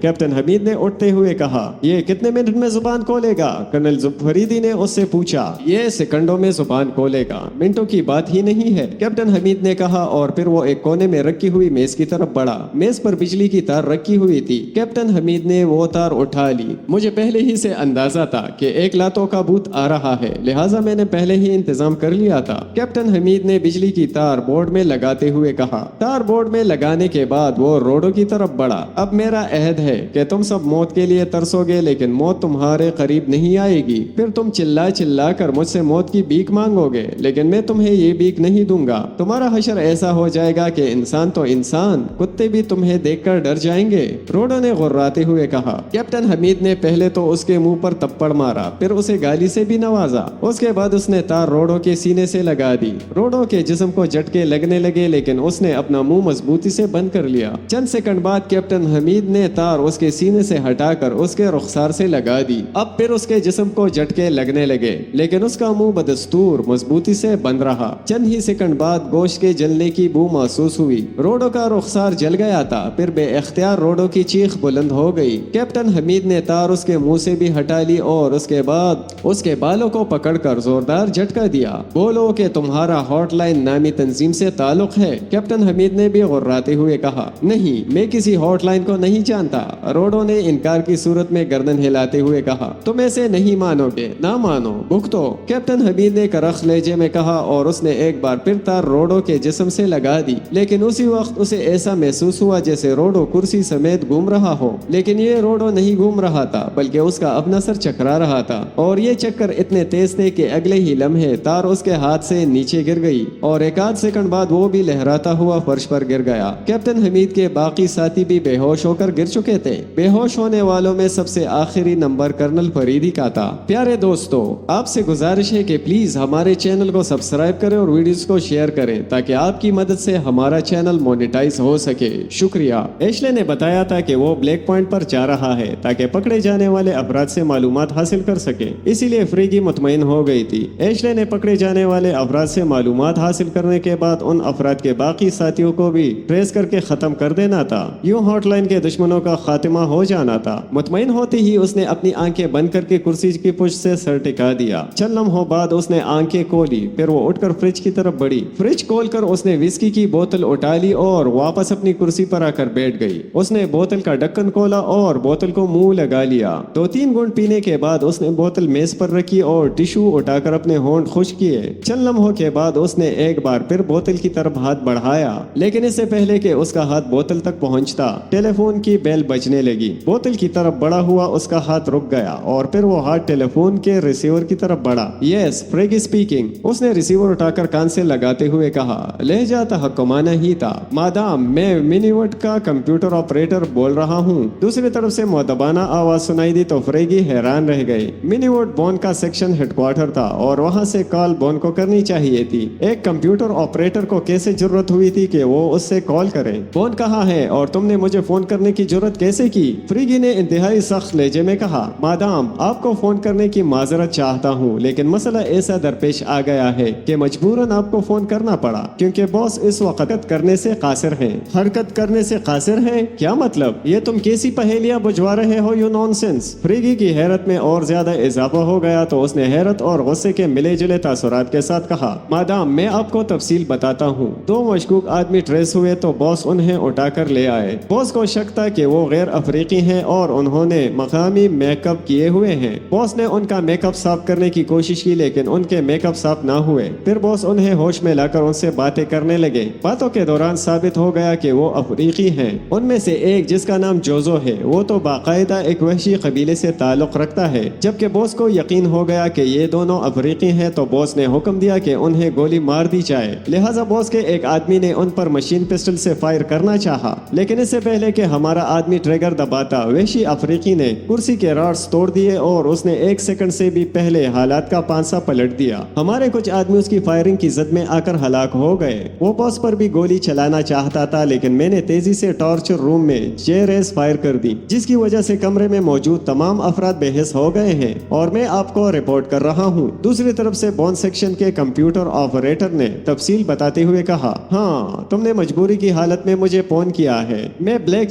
کیپٹن حمید نے اٹھتے ہوئے کہا۔ یہ کتنے منٹ میں زبان کھولے گا؟ کرنل فریدی نے اس سے پوچھا۔ یہ سیکنڈوں میں زبان کھولے گا، منٹوں کی بات ہی نہیں ہے، کیپٹن حمید نے کہا، اور پھر وہ ایک کونے میں رکھی ہوئی میز کی طرف بڑھا۔ میز پر بجلی کی تار رکھی ہوئی تھی۔ کیپٹن حمید نے وہ تار اٹھا لی۔ مجھے پہلے ہی سے اندازہ تھا کہ ایک لاتوں کا بھوت آ رہا ہے، لہٰذا میں نے پہلے ہی انتظام کر لیا تھا، کیپٹن حمید نے بجلی کی تار بورڈ میں لگاتے ہوئے کہا۔ تار بورڈ میں لگانے کے بعد وہ روڈو کی طرف بڑھا۔ اب میرا عہد ہے کہ تم سب موت کے لیے ترسو گے، لیکن موت تمہارے قریب نہیں آئے گی۔ پھر تم چلا چلا کر مجھ سے موت کی بھیک مانگو گے، لیکن میں تمہیں یہ بھیک نہیں دوں گا۔ تمہارا حشر ایسا ہو جائے گا کہ انسان تو انسان، کتے بھی تمہیں دیکھ کر ڈر جائیں گے، روڈو نے غراتے ہوئے کہا۔ کیپٹن حمید نے پہلے تو اس کے منہ پر تپڑ مارا، پھر اسے گالی سے بھی نوازا۔ اس کے بعد اس نے تار روڈو کے سینے سے لگا دی۔ روڈو کے جسم کو جھٹکے لگنے لگے، لیکن اس نے اپنا منہ مضبوطی سے بند کر لیا۔ چند سیکنڈ بعد کیپٹن حمید نے تار اس کے سینے سے ہٹا کر اس کے رخسار سے لگا دی۔ اب پھر اس کے جسم کو جھٹکے لگنے لگے، لیکن اس کا منہ بدستور مضبوطی سے بند رہا۔ چند ہی سیکنڈ بعد گوشت کے جلنے کی بو محسوس ہوئی۔ روڈو کا رخسار جل گیا تھا، پھر بے اختیار روڈو کی چیخ بلند ہو گئی۔ کیپٹن حمید نے تار اس کے منہ سے بھی ہٹا لی اور اس کے بعد اس کے بالوں کو پکڑ کر زوردار جھٹکا دیا۔ بولو کہ تمہارا ہاٹ لائن نامی تنظیم سے تعلق ہے، کیپٹن حمید نے بھی غراتے ہوئے کہا۔ نہیں، میں کسی ہاٹ لائن کو نہیں جانتا، روڈو نے انکار کی صورت میں گردن ہلاتے ہوئے کہا۔ تم ایسے نہیں مانو گے، نہ مانو، بھگتو، کیپٹن حمید نے کرخ لہجے میں کہا، اور اس نے ایک بار پھر تار روڈو کے جسم سے لگا دی، لیکن اسی وقت اسے ایسا محسوس ہوا جیسے روڈو کرسی سمیت گھوم رہا ہو، لیکن یہ روڈو نہیں گھوم رہا تھا، بلکہ اس کا اپنا سر چکرا رہا تھا، اور یہ چکر اتنے تیز تھے کہ اگلے ہی لمحے تار اس کے ہاتھ سے نیچے گر گئی، اور ایک آدھ سیکنڈ بعد وہ بھی لہراتا ہوا فرش پر گر گیا۔ کیپٹن حمید کے باقی ساتھی بھی بے ہوش ہو کر گر چکے تھے۔ بے ہوش ہونے والوں میں سب سے آخری نمبر کرنل فریدی کا تھا۔ پیارے دوستو، آپ سے گزارش ہے کہ پلیز ہمارے چینل کو سبسکرائب کریں اور ویڈیوز کو شیئر کریں تاکہ آپ کی مدد سے ہمارا چینل مونیٹائز ہو سکے۔ شکریہ۔ ایشلے نے بتایا تھا کہ وہ بلیک پوائنٹ پر جا رہا ہے تاکہ پکڑے جانے والے افراد سے معلومات حاصل کر سکے، اسی لیے فریگی مطمئن ہو گئی تھی۔ ایشلے نے پکڑے جانے والے افراد سے معلومات حاصل کرنے کے بعد ان افراد کے باقی ساتھیوں کو بھی ٹریس کر کے ختم کر دینا تھا، یوں ہاٹ لائن کے دشمنوں کا خاتمہ ہو جانا تھا۔ مطمئن ہوتے ہی اس نے اپنی آنکھیں بند کر کے کرسی کی پشت سے سر ٹکا دیا۔ چند لمحوں بعد اس نے آنکھیں کھولی، پھر وہ اٹھ کر فریج کی طرف بڑھی۔ فریج کھول کر اس نے وسکی کی بوتل اٹھا لی اور واپس اپنی کرسی پر آ کر بیٹھ گئی۔ اس نے بوتل کا ڈھکن کھولا اور بوتل کو منہ لگا لیا۔ 2-3 گھونٹ پینے کے بعد اس نے بوتل میز پر رکھی اور ٹشو اٹھا کر اپنے ہونٹ خشک کیے۔ چند لمحوں کے بعد اس نے ایک بار پھر بوتل کی طرف ہاتھ بڑھایا، لیکن اس سے پہلے کہ اس کا ہاتھ بوتل تک پہنچتا، ٹیلی فون کی بیل بجنے لگی۔ بوتل کی طرف بڑھا ہوا اس کا ہاتھ رک گیا اور پھر وہ ہاتھ ٹیلی فون کے ریسیور کی طرف بڑھا۔ یس، فریگی اسپیکنگ، اس نے ریسیور اٹھا کر کان سے لگاتے ہوئے کہا۔ لہجہ تحکمانہ ہی تھا۔ مادام، میں منیوٹ کا کمپیوٹر آپریٹر بول رہا ہوں۔ دوسری طرف سے مؤدبانہ آواز سنائی دی تو فریگی حیران رہ گئے۔ منیوٹ بون کا سیکشن ہیڈ کوارٹر تھا اور وہاں سے کال بون کو کرنی چاہیے تھی۔ ایک کمپیوٹر آپریٹر کو کیسے جرت ہوئی تھی کہ وہ اس سے کال کرے؟ بون کہاں ہے اور تم نے مجھے فون کرنے کی جرت کیسے کی؟ فریگی نے انتہائی سخت لہجے میں کہا۔ مادام، آپ کو فون کرنے کی معذرت چاہتا ہوں، لیکن مسئلہ ایسا درپیش آ گیا ہے کہ مجبوراً آپ کو فون کرنا پڑا کیونکہ باس اس وقت حرکت کرنے سے قاصر ہیں۔ حرکت کرنے سے قاصر ہیں؟ کیا مطلب؟ یہ تم کیسی پہیلیاں بجوا رہے ہو، یو نونسنس؟ فریگی کی حیرت میں اور زیادہ اضافہ ہو گیا تو اس نے حیرت اور غصے کے ملے جلے تاثرات کے ساتھ کہا۔ مادام، میں آپ کو تفصیل بتاتا ہوں۔ 2 مشکوک آدمی ٹریس ہوئے تو باس انہیں اٹھا کر لے آئے۔ باس کو شک تھا کہ وہ غیر افریقی ہیں اور انہوں نے مقامی میک اپ کیے ہوئے ہیں۔ باس نے ان کا میک اپ صاف کرنے کی کوشش کی لیکن ان کے میک اپ صاف نہ ہوئے۔ پھر باس انہیں ہوش میں لا کر ان سے باتیں کرنے لگے۔ باتوں کے دوران ثابت ہو گیا کہ وہ افریقی ہیں۔ ان میں سے ایک، جس کا نام جوزو ہے، وہ تو باقاعدہ ایک وحشی قبیلے سے تعلق رکھتا ہے۔ جبکہ باس کو یقین ہو گیا کہ یہ دونوں افریقی ہیں تو باس نے حکم دیا کہ انہیں گولی مار دی جائے۔ لہٰذا باس کے ایک آدمی نے ان پر مشین پسٹل سے فائر کرنا چاہا، لیکن اس سے پہلے کہ ہمارا آدمی ٹریگر دباتا، وحشی افریقی نے کرسی کے راڈز توڑ دیے اور اس نے 1 سیکنڈ سے بھی پہلے حالات کا پانسا پلٹ دیا۔ ہمارے کچھ آدمی اس کی فائرنگ کی زد میں آ کر ہلاک ہو گئے۔ وہ باس پر بھی گولی چلانا چاہتا تھا لیکن میں نے تیزی سے ٹارچر روم میں جے ریز فائر کر دی، جس کی وجہ سے کمرے میں موجود تمام افراد بے حس ہو گئے ہیں اور میں آپ کو رپورٹ کر رہا ہوں۔ دوسری طرف سے بون سیکشن کے کمپیوٹر آپریٹر نے تفصیل بتاتے ہوئے کہا۔ ہاں، تم نے مجبوری کی حالت میں مجھے فون کیا ہے۔ میں بلیک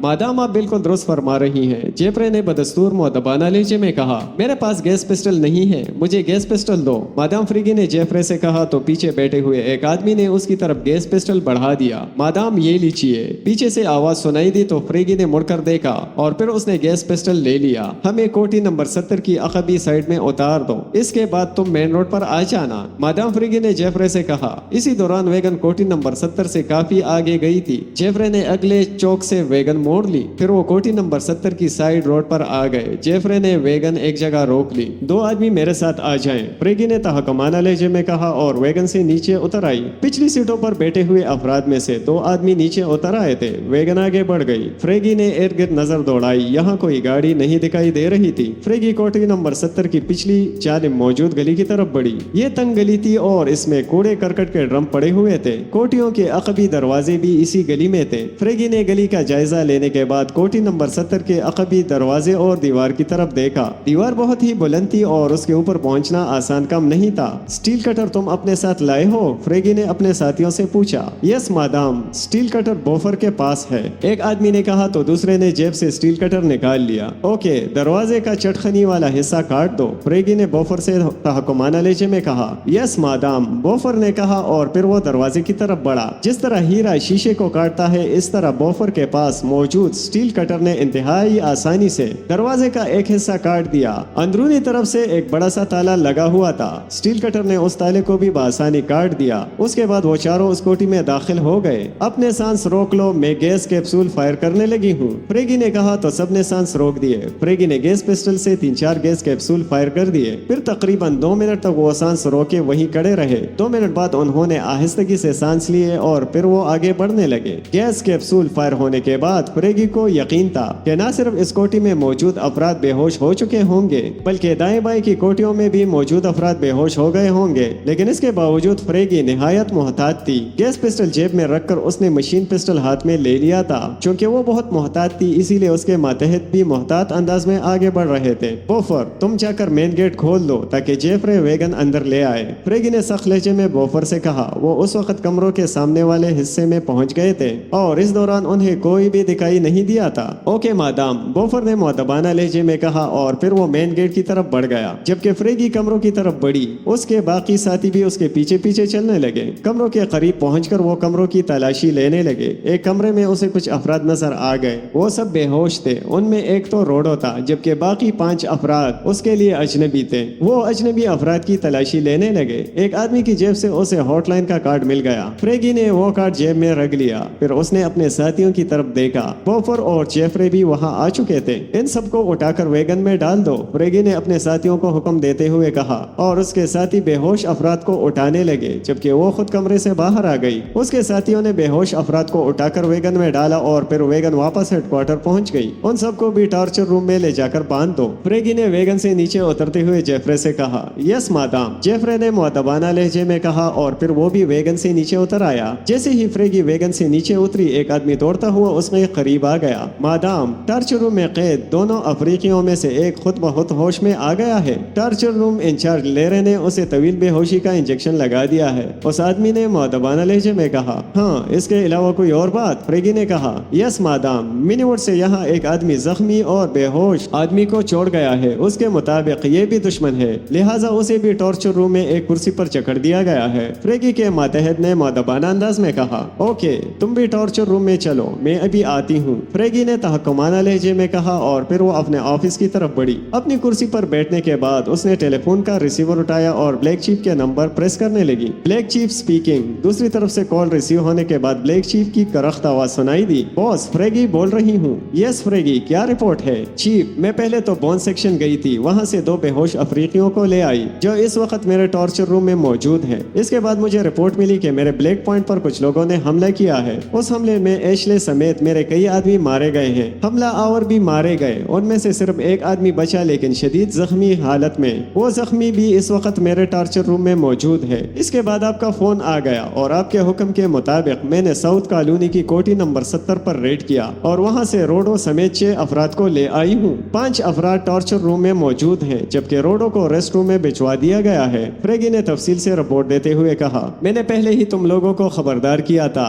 مادام آپ بالکل درست فرما رہی ہیں۔ جیفرے نے بدستور مؤدبانہ لہجے میں کہا، میرے پاس گیس پسٹل نہیں ہے، مجھے گیس پسٹل دو۔ مادام فریگی نے جیفرے سے کہا تو پیچھے بیٹھے ہوئے ایک آدمی نے اس کی طرف گیس پسٹل بڑھا دیا۔ مادام یہ لیجیے۔ پیچھے سے آواز سنائی دی تو فریگی نے مڑ کر دیکھا اور پھر اس نے گیس پسٹل لے لیا۔ ہمیں کوٹھی نمبر 70 کی عقبی سائڈ میں اتار دو، اس کے بعد تم مین روڈ پر آ جانا۔ مادام فریگی نے جیفرے سے کہا۔ اسی دوران ویگن کوٹھی نمبر 70 سے کافی آگے گئی تھی۔ جیفرے نے اگلے چوک سے ویگن موڑ لی، پھر وہ کوٹھی نمبر 70 کی سائڈ روڈ پر آ گئے۔ جیفرے نے ویگن ایک جگہ روک لی۔ دو آدمی میرے ساتھ آ جائیں، فریگی نے تحکمانہ لہجے میں کہا اور ویگن سے نیچے اتر آئی۔ پچھلی سیٹوں پر بیٹھے ہوئے افراد میں سے دو آدمی نیچے اتر آئے تھے۔ ویگن آگے بڑھ گئی۔ فریگی نے ارد گرد نظر دوڑائی، یہاں کوئی گاڑی نہیں دکھائی دے رہی تھی۔ فریگی کوٹھی نمبر 70 کی پچھلی جانب موجود گلی کی طرف بڑھی۔ یہ تنگ گلی تھی اور اس میں کوڑے کرکٹ کے ڈرم پڑے ہوئے تھے۔ کوٹھیوں کے عقبی دروازے بھی اسی گلی میں تھے۔ فریگی نے گلی کا جائزہ لینے کے بعد کوٹھی نمبر 70 کے عقبی دروازے اور دیوار کی طرف دیکھا۔ دیوار بہت ہی بلند تھی اور اس کے اوپر پہنچنا آسان کام نہیں تھا۔ سٹیل کٹر تم اپنے ساتھ لائے ہو؟ فریگی نے اپنے ساتھیوں سے پوچھا۔ یس مادام، سٹیل کٹر بوفر کے پاس ہے، ایک آدمی نے کہا تو دوسرے نے جیب سے سٹیل کٹر نکال لیا۔ اوکے، دروازے کا چٹخنی والا حصہ کاٹ دو، فریگی نے بوفر سے تحکمانہ لہجے میں کہا۔ یس مادام، بوفر نے کہا اور پھر وہ دروازے کی طرف بڑھا۔ جس طرح ہیرا شیشے کو کاٹتا ہے اس طرح بوفر کے پاس موجود سٹیل کٹر نے انتہائی آسانی سے دروازے کا ایک حصہ کاٹ دیا۔ اندرونی طرف سے ایک بڑا سا تالا لگا ہوا تھا۔ سٹیل کٹر نے اس تالے کو بھی بآسانی کاٹ دیا۔ اس کے بعد وہ چاروں اس کوٹھی میں داخل ہو گئے۔ اپنے سانس روک لو، میں گیس کیپسول فائر کرنے لگی ہوں، فریگی نے کہا تو سب نے سانس روک دیے۔ فریگی نے گیس پسٹل سے 3-4 گیس کیپسول فائر کر دیے۔ پھر تقریباً 2 منٹ تک وہ سانس روکے وہیں کڑے رہے۔ 2 منٹ بعد انہوں نے آہستگی سے سانس لیے اور پھر وہ آگے بڑھنے لگے۔ گیس کیپسول فائر ہونے کے بعد فریگی کو یقین تھا کہ نہ صرف اس کوٹھی میں موجود افراد بے ہوش ہو چکے ہوں گے بلکہ دائیں بائیں کی کوٹھیوں میں بھی موجود افراد بے ہوش ہو گئے ہوں گے، لیکن اس کے باوجود فریگی نہایت محتاط تھی۔ گیس پسٹل جیب میں رکھ کر اس نے مشین پسٹل ہاتھ میں لے لیا تھا۔ چونکہ وہ بہت محتاط تھی اسی لیے اس کے ماتحت بھی محتاط انداز میں آگے بڑھ رہے تھے۔ بوفر، تم جا کر مین گیٹ کھول دو تاکہ جیفرے ویگن اندر لے آئے، فریگی نے سخت لہجے میں بوفر سے کہا۔ وہ اس وقت کمروں کے سامنے والے حصے میں پہنچ گئے تھے اور اس دوران انہیں کوئی بھی دکھائی نہیں دیا تھا۔ اوکے مادام، بوفر نے مؤدبانہ لہجے میں کہا اور پھر وہ مین گیٹ کی طرف بڑھ گیا۔ جبکہ فریگی کمروں کی طرف بڑھی، اس کے باقی ساتھی بھی اس کے پیچھے پیچھے چلنے لگے۔ کمروں کے قریب پہنچ کر وہ کمروں کی تلاشی لینے لگے۔ ایک کمرے میں اسے کچھ افراد نظر آ گئے، وہ سب بے ہوش تھے۔ ان میں ایک تو روڈو تھا جبکہ باقی 5 افراد اس کے لیے اجنبی تھے۔ وہ اجنبی افراد کی تلاشی لینے لگے۔ ایک آدمی کی جیب سے اسے ہاٹ لائن کا کارڈ مل گیا۔ فریگی نے وہ کارڈ جیب میں رکھ لیا، پھر اس نے اپنے ساتھیوں کی طرف دیکھا۔ بوفر اور جیفرے بھی وہاں آ چکے تھے۔ ان سب کو اٹھا کر ویگن میں ڈال دو، فریگی نے اپنے ساتھیوں کو حکم دیتے ہوئے کہا اور اس کے ساتھی بے ہوش افراد کو اٹھانے لگے جبکہ وہ خود کمرے سے باہر آ گئی۔ اس کے ساتھیوں نے بے ہوش افراد کو اٹھا کر ویگن میں ڈالا اور پھر ویگن واپس ہیڈ کوارٹر پہنچ گئی۔ ان سب کو بھی ٹارچر روم میں لے جا کر باندھ دو، فریگی نے ویگن سے نیچے اترتے ہوئے جیفرے سے کہا۔ یس مادام، جیفرے نے مؤدبانہ لہجے میں کہا اور پھر وہ بھی ویگن سے نیچے اتر آیا۔ جیسے ہی فریگی ویگن سے نیچے اتری ایک آدمی دوڑتا ہوا اس کے قریب آ گیا۔ مادام، ٹارچر روم میں قید دونوں افریقیوں میں سے ایک خود بخود ہوش میں آ گیا ہے۔ ٹارچر روم انچارج لیرے نے اسے طویل بے ہوشی کا انجیکشن لگا دیا ہے، اس آدمی نے مؤدبانہ لہجے میں کہا۔ ہاں، اس کے علاوہ کوئی اور بات؟ فریگی نے کہا۔ یس مادام، منی ووڈ سے یہاں ایک آدمی زخمی اور بے ہوش آدمی کو چھوڑ گیا ہے، اس کے مطابق یہ بھی دشمن ہے، لہٰذا اسے بھی ٹارچر روم میں ایک کرسی پر جکڑ دیا گیا ہے، فریگی کے ماتحت نے مؤدبانہ انداز میں کہا۔ اوکے، تم بھی ٹارچر روم میں چلو، میں ابھی آتی ہوں، فریگی نے تحکمانہ لہجے میں کہا اور پھر وہ اپنے آفس کی طرف بڑھی۔ اپنی کرسی پر بیٹھنے کے بعد اس نے ٹیلی فون کا ریسیور اٹھایا اور بلیک چیف کے نمبر پریس کرنے لگی۔ Black chief speaking. دوسری طرف سے کال ریسیو ہونے کے بعد بلیک چیف کی کرخت آواز سنائی دی۔ باس، فریگی بول رہی ہوں۔ یس فریگی، کیا رپورٹ ہے؟ چیف، میں پہلے تو بون سیکشن گئی تھی، وہاں سے 2 بے ہوش افریقیوں کو لے آئی جو اس وقت میرے ٹارچر روم میں موجود ہیں۔ اس کے بعد مجھے رپورٹ ملی کہ میرے بلیک پوائنٹ پر کچھ لوگوں نے حملہ کیا ہے۔ اس حملے میں ایشلے سمیت میرے کئی آدمی مارے گئے ہیں، حملہ آور بھی مارے گئے، ان میں سے صرف ایک آدمی بچا لیکن شدید زخمی حالت میں، وہ زخمی بھی اس وقت میرے ٹارچر روم میں موجود ہے۔ اس کے بعد آپ کا فون آ گیا اور آپ کے حکم کے مطابق میں نے ساؤتھ کالونی کی کوٹھی نمبر 70 پر ریڈ کیا اور وہاں سے روڈو سمیت 6 افراد کو لے آئی ہوں۔ 5 افراد ٹارچر روم میں موجود ہیں جبکہ روڈو کو ریسٹ روم میں بھجوا دیا گیا ہے، فریگی نے تفصیل سے رپورٹ دیتے ہوئے کہا۔ میں نے پہلے ہی تم لوگوں کو خبردار کیا تھا